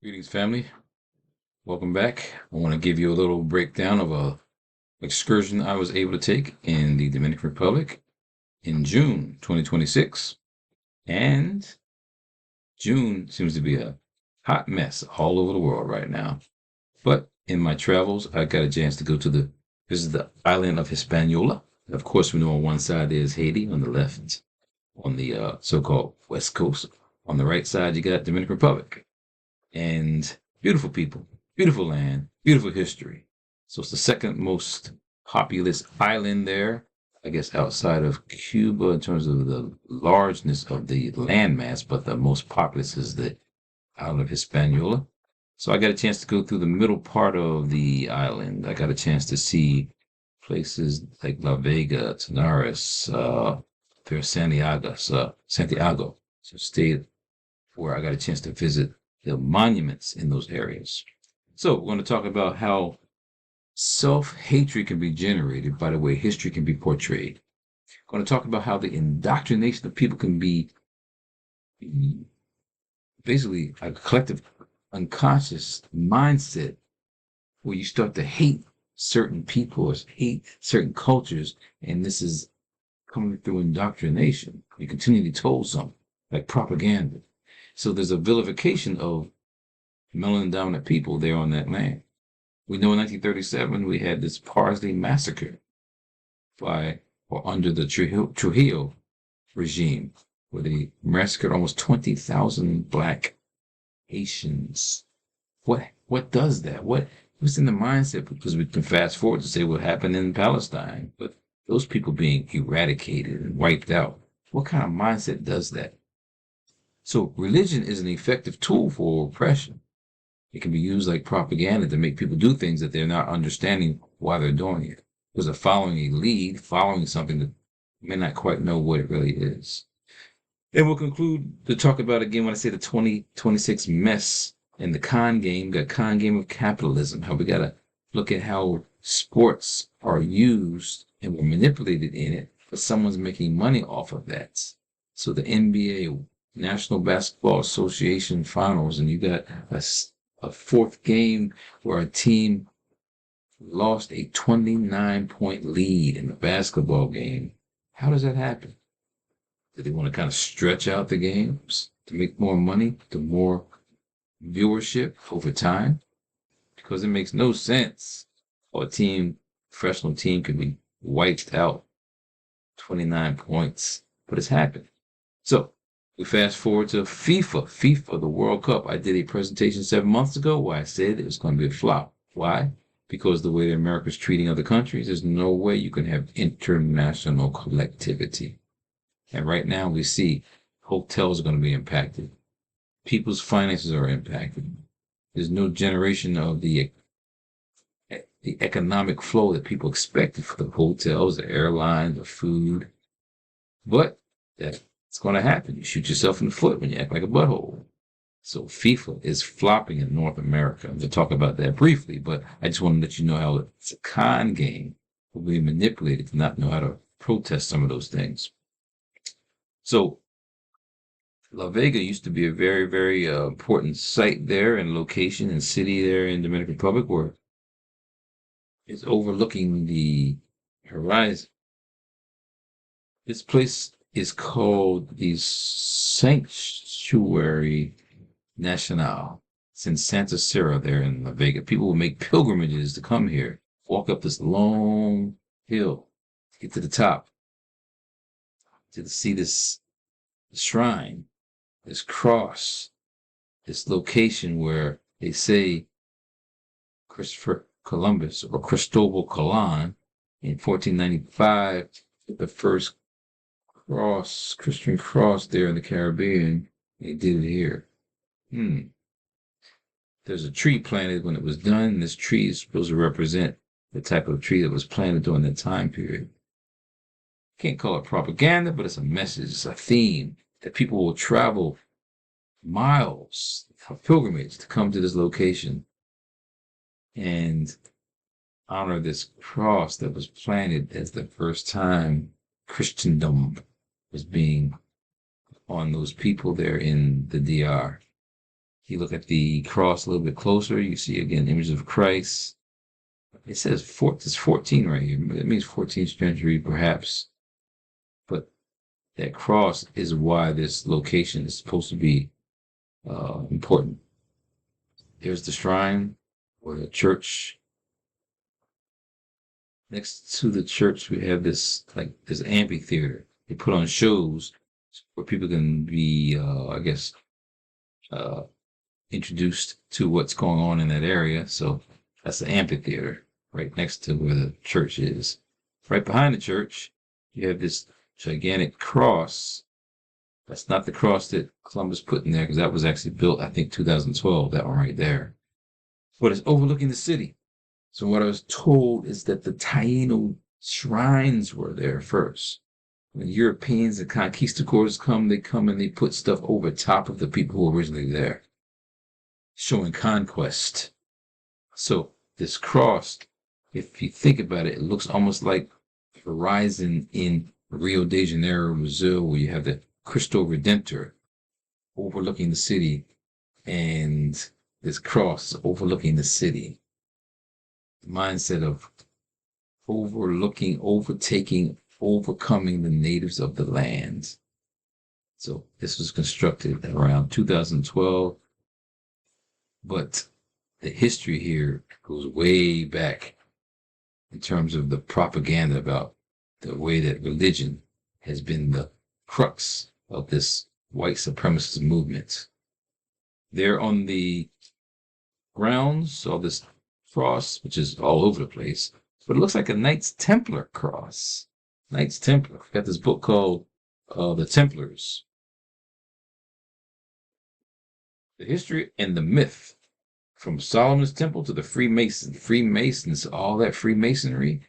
Greetings, family. Welcome back. I want to give you a little breakdown of a excursion I was able to take in the Dominican Republic in June 2026. And June seems to be a hot mess all over the world right now. But in my travels, I got a chance to go to visit the island of Hispaniola. Of course, we know on one side there's Haiti, on the left, on the so-called West Coast. On the right side, you got Dominican Republic. And beautiful people, beautiful land, beautiful history. So it's the second most populous island there, I guess, outside of Cuba in terms of the largeness of the landmass, but the most populous is the island of Hispaniola. So I got a chance to go through the middle part of the island. I got a chance to see places like La Vega, Tenares, Santiago. So stayed where I got a chance to visit the monuments in those areas. So we're going to talk about how self-hatred can be generated by the way history can be portrayed. We're going to talk about how the indoctrination of people can be basically a collective unconscious mindset where you start to hate certain people or hate certain cultures, and this is coming through indoctrination. You continually told something, like propaganda. So there's a vilification of melanin-dominant people there on that land. We know in 1937 we had this Parsley massacre under the Trujillo regime, where they massacred almost 20,000 black Haitians. What does that? What's in the mindset? Because we can fast forward to say what happened in Palestine, but those people being eradicated and wiped out. What kind of mindset does that? So religion is an effective tool for oppression. It can be used like propaganda to make people do things that they're not understanding why they're doing it. Because they're following a lead, following something that may not quite know what it really is. Then we'll conclude to talk about again when I say the 2026 mess in the con game, the con game of capitalism, how we got to look at how sports are used and we're manipulated in it, but someone's making money off of that. So the NBA, National Basketball Association finals, and you got a fourth game where a team lost a 29-point lead in a basketball game. How does that happen? Do they want to kind of stretch out the games to make more money, to more viewership over time? Because it makes no sense for a professional team could be wiped out 29 points, but it's happened. So we fast forward to FIFA, the World Cup. I did a presentation 7 months ago where I said it was going to be a flop. Why? Because the way that America's treating other countries, there's no way you can have international collectivity. And right now we see hotels are going to be impacted. People's finances are impacted. There's no generation of the economic flow that people expected for the hotels, the airlines, the food. But that's going to happen. You shoot yourself in the foot when you act like a butthole. So FIFA is flopping in North America. I'm going to talk about that briefly, but I just want to let you know how it's a con game. We're being manipulated to not know how to protest some of those things. So La Vega used to be a very, very important site there and location and city there in Dominican Republic where it's overlooking the horizon. This place is called the Sanctuary National. It's in Santo Cerro there in La Vega. People will make pilgrimages to come here, walk up this long hill, get to the top, to see this shrine, this cross, this location where they say Christopher Columbus or Cristobal Colon in 1495 took the first Christian cross there in the Caribbean. They did it here. There's a tree planted when it was done. This tree is supposed to represent the type of tree that was planted during that time period. Can't call it propaganda, but it's a message, it's a theme that people will travel miles for pilgrimage to come to this location and honor this cross that was planted as the first time Christendom was being on those people there in the DR. You look at the cross a little bit closer, you see again images of Christ. It says it's 14 right here. That means 14th century, perhaps. But that cross is why this location is supposed to be important. There's the shrine or the church. Next to the church, we have this amphitheater. They put on shows where people can be, introduced to what's going on in that area. So that's the amphitheater right next to where the church is. Right behind the church, you have this gigantic cross. That's not the cross that Columbus put in there, because that was actually built, I think, 2012, that one right there. But it's overlooking the city. So what I was told is that the Taino shrines were there first. When Europeans and conquistadors come, they come and they put stuff over top of the people who were originally there, showing conquest. So this cross, if you think about it, it looks almost like the horizon in Rio de Janeiro, Brazil, where you have the Cristo Redentor overlooking the city, and this cross overlooking the city. The mindset of overlooking, overtaking, overcoming the natives of the land. So this was constructed around 2012, but the history here goes way back in terms of the propaganda about the way that religion has been the crux of this white supremacist movement. There on the grounds, all this cross, which is all over the place, but it looks like a Knights Templar cross. Knights Templar. I've got this book called The Templars. The History and the Myth, from Solomon's Temple to the Freemasons. Freemasons, all that Freemasonry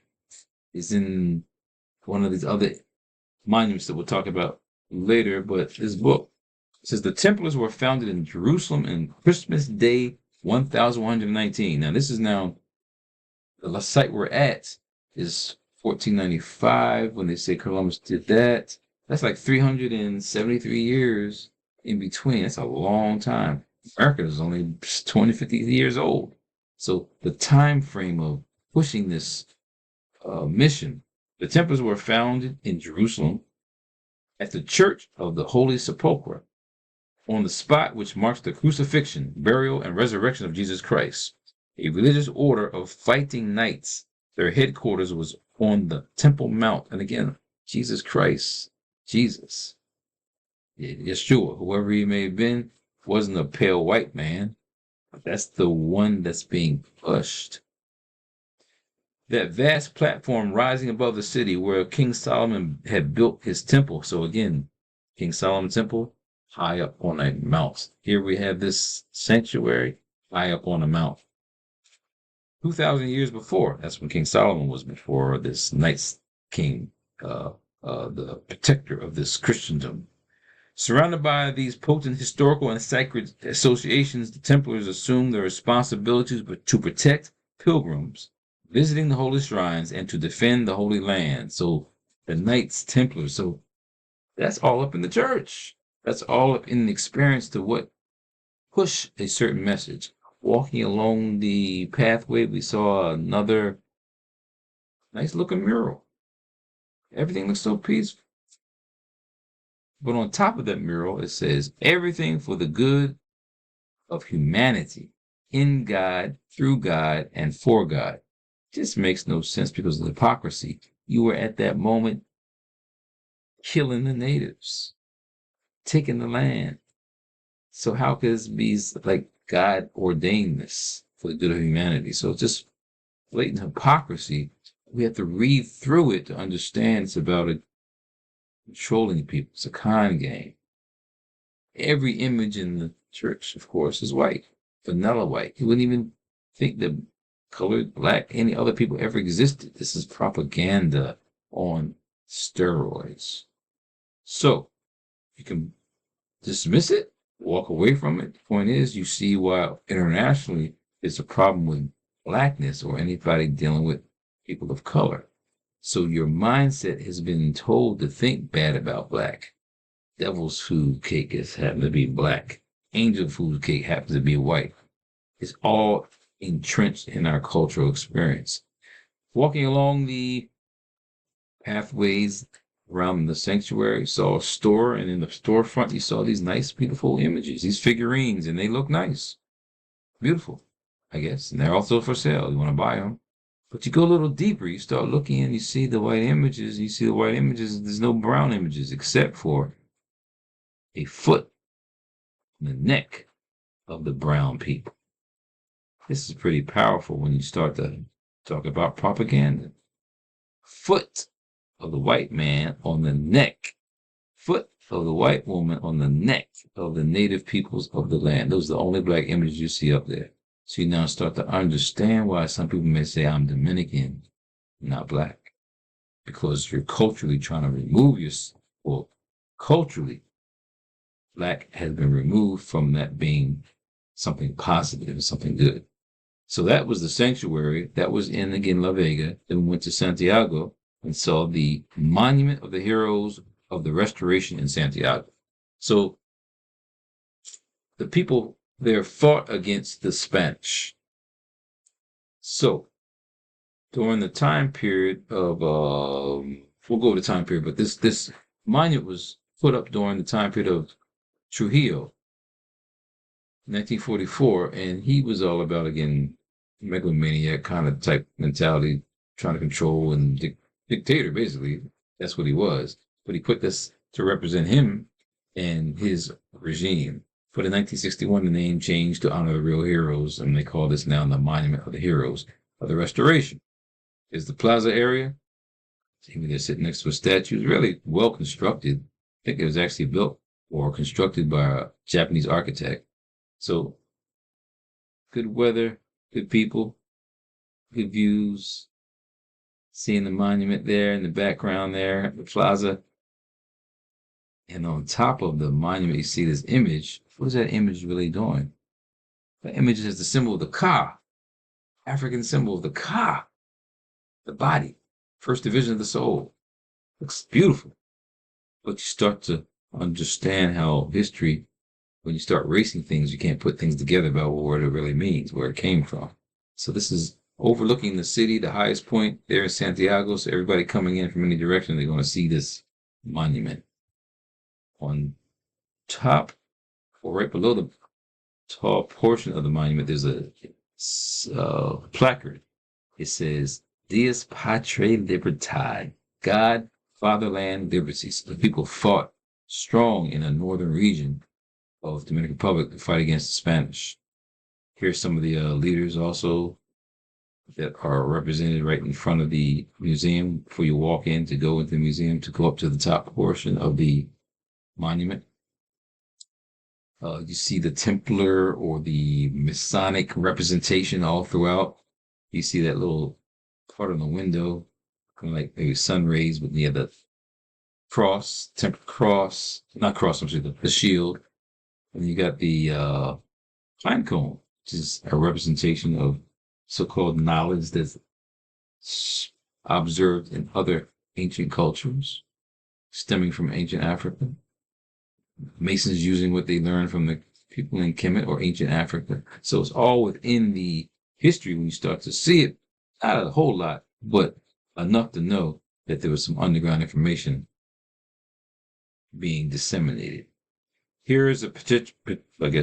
is in one of these other monuments that we'll talk about later, but this book says the Templars were founded in Jerusalem on Christmas Day 1119. Now this is now the site we're at is 1495 when they say Columbus did that. That's like 373 years in between. That's a long time. America is only 20, 50 years old. So the time frame of pushing this mission, the Templars were founded in Jerusalem at the Church of the Holy Sepulchre, on the spot which marks the crucifixion, burial, and resurrection of Jesus Christ. A religious order of fighting knights. Their headquarters was on the Temple Mount. And again, Jesus Christ, Jesus, Yeshua, whoever he may have been, wasn't a pale white man. That's the one that's being pushed. That vast platform rising above the city where King Solomon had built his temple. So again, King Solomon's temple, high up on a mount. Here we have this sanctuary, high up on a mount. 2,000 years before, that's when King Solomon was before this Knights King, the protector of this Christendom. Surrounded by these potent historical and sacred associations, the Templars assumed their responsibilities to protect pilgrims visiting the holy shrines and to defend the Holy Land. So the Knights Templars, so that's all up in the church. That's all up in the experience to what push a certain message. Walking along the pathway, we saw another nice looking mural. Everything looks so peaceful. But on top of that mural, it says, everything for the good of humanity, in God, through God, and for God. Just makes no sense because of the hypocrisy. You were at that moment killing the natives, taking the land. So how could this be like God ordained this for the good of humanity? So just blatant hypocrisy. We have to read through it to understand it's about it controlling people. It's a con game. Every image in the church, of course, is white, vanilla white. You wouldn't even think that colored, black, any other people ever existed. This is propaganda on steroids. So you can dismiss it, walk away from it. The point is, you see why internationally it's a problem with blackness or anybody dealing with people of color. So your mindset has been told to think bad about black. Devil's food cake is having to be black. angel food cake happens to be white. It's all entrenched in our cultural experience. Walking along the pathways around the sanctuary, saw a store, and in the storefront, you saw these nice, beautiful images, these figurines, and they look nice, beautiful, I guess. And they're also for sale. You want to buy them. But you go a little deeper, you start looking and you see the white images. You see the white images, there's no brown images except for a foot on the neck of the brown people. This is pretty powerful when you start to talk about propaganda. Foot of the white man on the neck, foot of the white woman on the neck of the native peoples of the land. Those are the only black images you see up there. So you now start to understand why some people may say, I'm Dominican, not black. Because you're culturally trying to remove yourself. Well, culturally, black has been removed from that being something positive and something good. So that was the sanctuary. That was in, again, La Vega. Then we went to Santiago and saw the monument of the heroes of the restoration in Santiago. So the people there fought against the Spanish. So during the time period of, we'll go to time period, but this monument was put up during the time period of Trujillo, 1944, and he was all about, again, megalomaniac kind of type mentality, trying to control and dictator, basically. That's what he was. But he put this to represent him and his regime. But in 1961, the name changed to honor the real heroes, and they call this now the Monument of the Heroes of the Restoration. Is the plaza area. See me there sitting next to a statue. It's really well constructed. I think it was actually built or constructed by a Japanese architect. So, good weather, good people, good views. Seeing the monument there in the background there, the plaza. And on top of the monument, you see this image. What is that image really doing? That image is the symbol of the Ka, African symbol of the Ka, the body, first division of the soul. Looks beautiful. But you start to understand how history, when you start racing things, you can't put things together about what it really means, where it came from. So this is overlooking the city, the highest point there in Santiago. So everybody coming in from any direction, they're going to see this monument. On top, or right below the tall portion of the monument, there's a placard. It says, Dies Patrae Libertad, God, Fatherland, Liberty. So the people fought strong in a northern region of the Dominican Republic to fight against the Spanish. Here's some of the leaders also that are represented right in front of the museum before you walk in to go into the museum, to go up to the top portion of the monument. You see the Templar or the Masonic representation all throughout. You see that little part on the window, kind of like maybe sun rays, but near the cross, Templar cross, not cross, I'm sorry, the shield. And you got the pine cone, which is a representation of so-called knowledge that's observed in other ancient cultures, stemming from ancient Africa. Masons using what they learned from the people in Kemet or ancient Africa. So it's all within the history when you start to see it. Not a whole lot, but enough to know that there was some underground information being disseminated. Here is a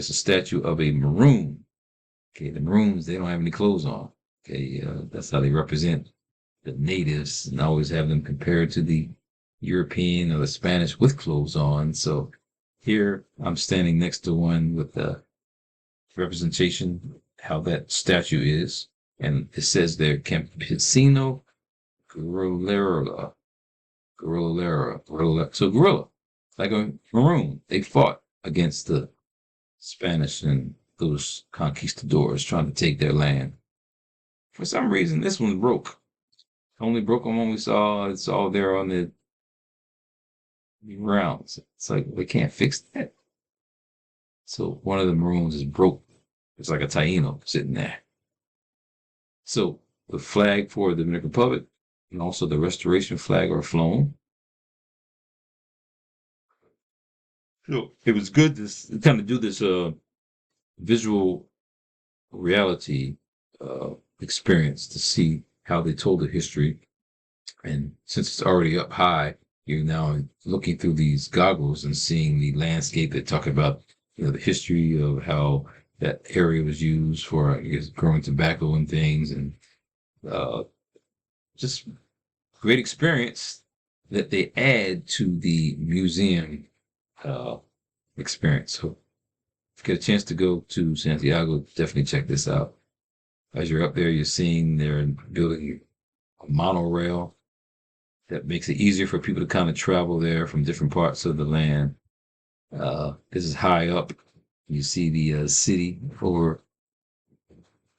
statue of a maroon. Okay, the maroons, they don't have any clothes on. Okay, that's how they represent the natives, and always have them compared to the European or the Spanish with clothes on. So here I'm standing next to one with the representation, how that statue is. And it says there, Campesino Guerrilla. So guerrilla, like a maroon. They fought against the Spanish and those conquistadors trying to take their land. For some reason, this one broke. Only broke on one we saw. It's all there on the rounds. It's like, we can't fix that. So one of the maroons is broke. It's like a Taino sitting there. So the flag for the Dominican Republic and also the restoration flag are flown. So it was good to kind of do this visual reality experience to see how they told the history. And since it's already up high, you're now looking through these goggles and seeing the landscape. They talk about, the history of how that area was used for, I guess, growing tobacco and things, and uh, just great experience that they add to the museum uh, experience. So if you get a chance to go to Santiago, definitely check this out. As you're up there, you're seeing they're building a monorail that makes it easier for people to kind of travel there from different parts of the land. This is high up. You see the city over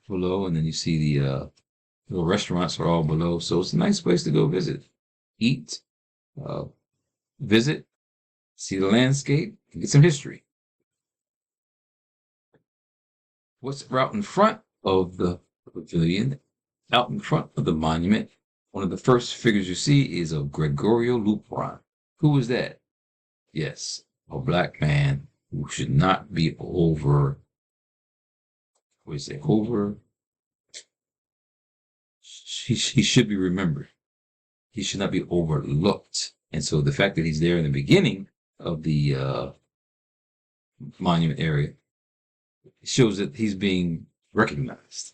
below, and then you see the little restaurants are all below. So it's a nice place to go visit, eat, uh, visit, see the landscape, and get some history. What's out in front of the pavilion, out in front of the monument, one of the first figures you see is of Gregorio Luperon. Who was that? Yes, a black man who should not be over, what do you say, over, he should be remembered. He should not be overlooked. And so the fact that he's there in the beginning of the monument area shows that he's being recognized.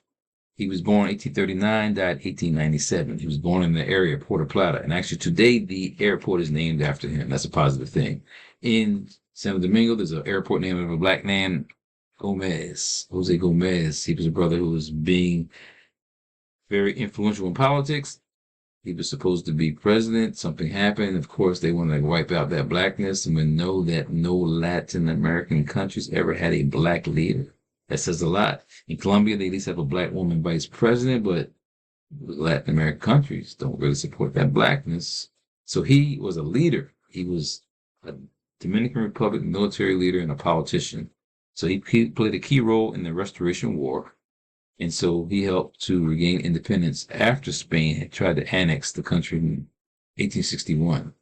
He was born 1839, died 1897. He was born in the area of Puerto Plata. And actually today, the airport is named after him. That's a positive thing. In Santo Domingo, there's an airport named after a black man, Gomez, Jose Gomez. He was a brother who was being very influential in politics. He was supposed to be president. Something happened. Of course, they wanted to wipe out that blackness. And we know that no Latin American countries ever had a black leader. That says a lot. In Colombia, they at least have a black woman vice president, but Latin American countries don't really support that blackness. So he was a leader. He was a Dominican Republic military leader and a politician. So he played a key role in the Restoration War. And so he helped to regain independence after Spain had tried to annex the country in 1861.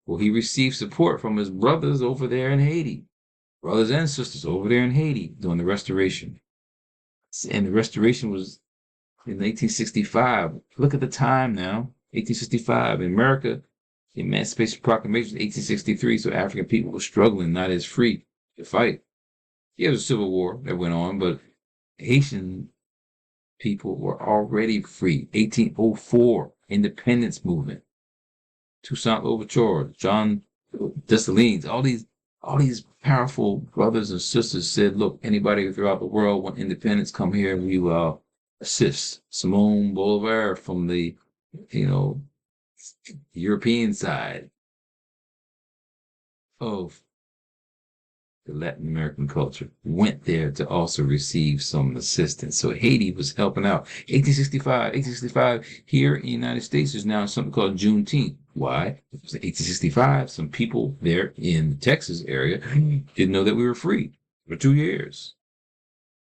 Well, he received support from his brothers over there in Haiti, brothers and sisters over there in Haiti during the Restoration. And the Restoration was in 1865. Look at the time now, 1865. In America, the Emancipation Proclamation was 1863, so African people were struggling, not as free to fight. Yeah, there was a civil war that went on, but Haitian people were already free. 1804, independence movement. Toussaint Louverture, John Dessalines, all these powerful brothers and sisters said, look, anybody throughout the world want independence, come here and we will assist. Simone Bolivar from the, European side of the Latin American culture went there to also receive some assistance. So Haiti was helping out. 1865 here in the United States is now something called Juneteenth. Why? It was 1865. Some people there in the Texas area didn't know that we were free for 2 years.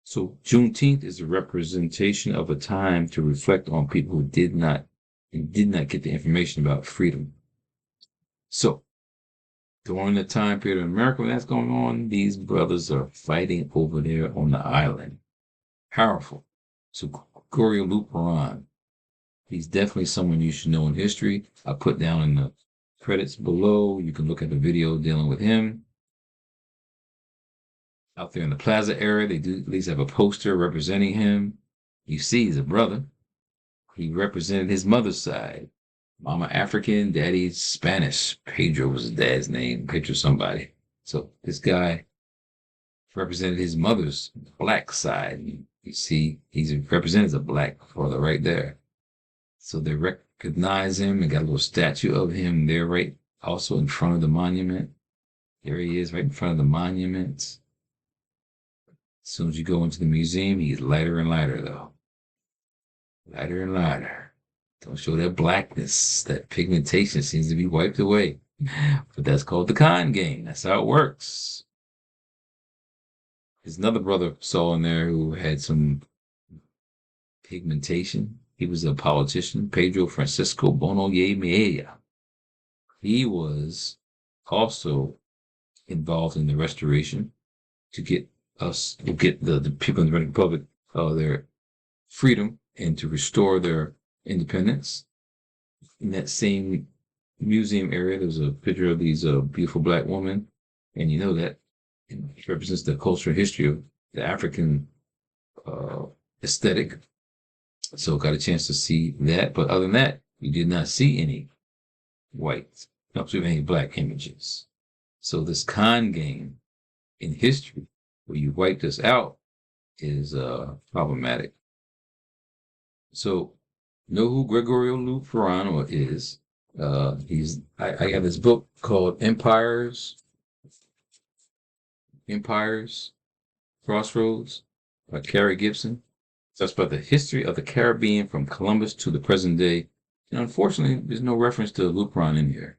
So Juneteenth is a representation of a time to reflect on people who did not get the information about freedom. So during the time period in America when that's going on, these brothers are fighting over there on the island. Powerful. So Gregorio Luperon, he's definitely someone you should know in history. I put down in the credits below. You can look at the video dealing with him. Out there in the plaza area, they do at least have a poster representing him. You see he's a brother. He represented his mother's side. Mama African, daddy Spanish. Pedro was his dad's name. Pedro somebody. So this guy represented his mother's black side. You see, he's represented as a black father right there. So they recognize him and got a little statue of him there right also in front of the monument. There he is right in front of the monument. As soon as you go into the museum, he's lighter and lighter though. Lighter and lighter. Don't show that blackness. That pigmentation seems to be wiped away. But that's called the con game. That's how it works. There's another brother saw in there who had some pigmentation. He was a politician, Pedro Francisco Bonoye Mejia. He was also involved in the restoration to get the people in the Dominican Republic their freedom and to restore their independence. In that same museum area, there's a picture of these beautiful black women, and you know that it represents the cultural history of the African aesthetic. So got a chance to see that, but other than that, you did not see any white, not any black images. So this con game in history, where you wiped us out, is problematic. So, know who Gregorio Luperano is? I have this book called Empires, Crossroads by Carrie Gibson. So that's about the history of the Caribbean from Columbus to the present day. And unfortunately, there's no reference to Luperon in here.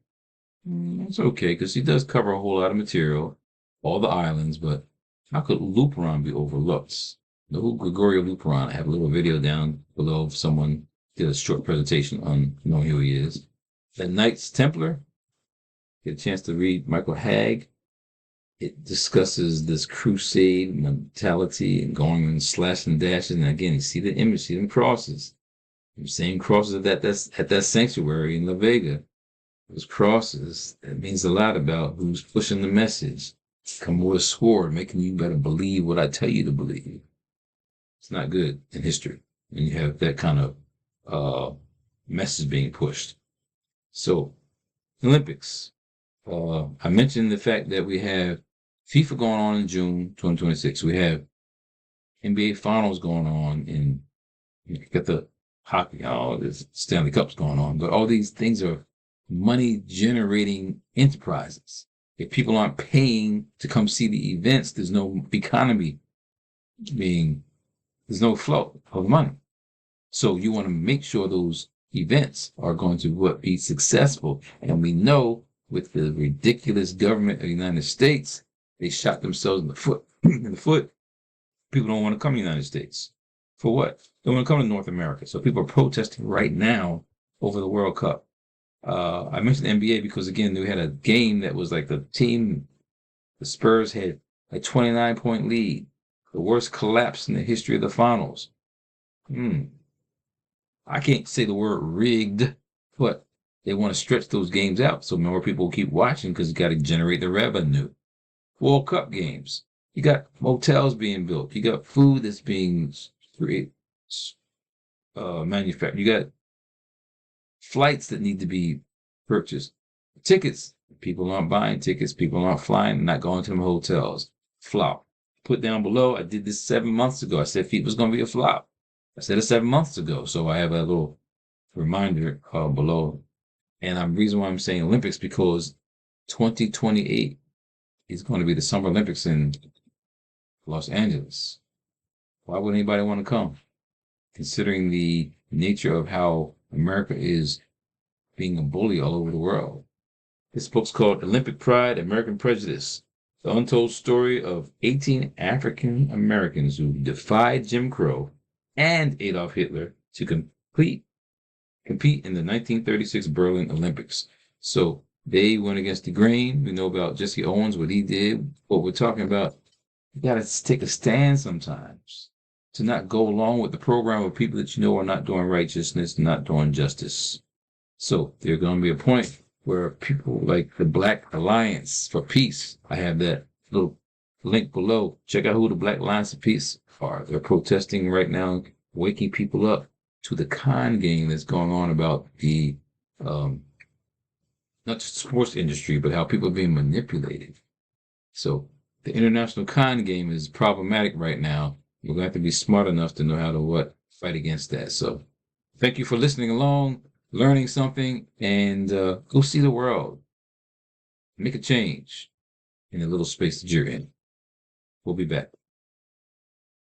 That's okay, because he does cover a whole lot of material, all the islands, but how could Luperon be overlooked? Know who Gregorio Luperon? I have a little video down below if someone did a short presentation on knowing who he is. The Knights Templar. Get a chance to read Michael Hagg. It discusses this crusade mentality and going and slashing and dashing. And again, you see the image, see them crosses. The same crosses at that sanctuary in La Vega. Those crosses, that means a lot about who's pushing the message. Come with a sword, making you better believe what I tell you to believe. It's not good in history when you have that kind of message being pushed. So, Olympics. I mentioned the fact that we have FIFA going on in June 2026. We have NBA Finals going on in, you got the hockey, all this Stanley Cup's going on, but all these things are money generating enterprises. If people aren't paying to come see the events, there's no economy there's no flow of money. So you want to make sure those events are going to be successful. And we know with the ridiculous government of the United States, they shot themselves in the foot. People don't want to come to the United States. For what? They want to come to North America. So people are protesting right now over the World Cup. I mentioned the NBA because, again, we had a game that was like the Spurs had a 29-point lead. The worst collapse in the history of the finals. I can't say the word rigged, but they want to stretch those games out so more people will keep watching because you got to generate the revenue. World Cup games. You got motels being built. You got food that's being manufactured. You got flights that need to be purchased. Tickets. People aren't buying tickets. People aren't flying. Not going to them hotels. Flop. Put down below, I did this 7 months ago. I said FIFA was going to be a flop. I said it 7 months ago. So I have a little reminder below. And the reason why I'm saying Olympics because 2028 is going to be the Summer Olympics in Los Angeles. Why would anybody want to come? Considering the nature of how America is being a bully all over the world. This book's called Olympic Pride, American Prejudice. The untold story of 18 African Americans who defied Jim Crow and Adolf Hitler to compete in the 1936 Berlin Olympics. So they went against the grain. We know about Jesse Owens, what he did. What we're talking about, you got to take a stand sometimes to not go along with the program of people that you know are not doing righteousness, not doing justice. So there's going to be a point where people like the Black Alliance for Peace, I have that little link below. Check out who the Black Alliance for Peace are. They're protesting right now, waking people up to the con game that's going on about the, not just the sports industry, but how people are being manipulated. So the international con game is problematic right now. We're going to have to be smart enough to know how to fight against that. So thank you for listening along, learning something, and go see the world. Make a change in the little space that you're in. We'll be back.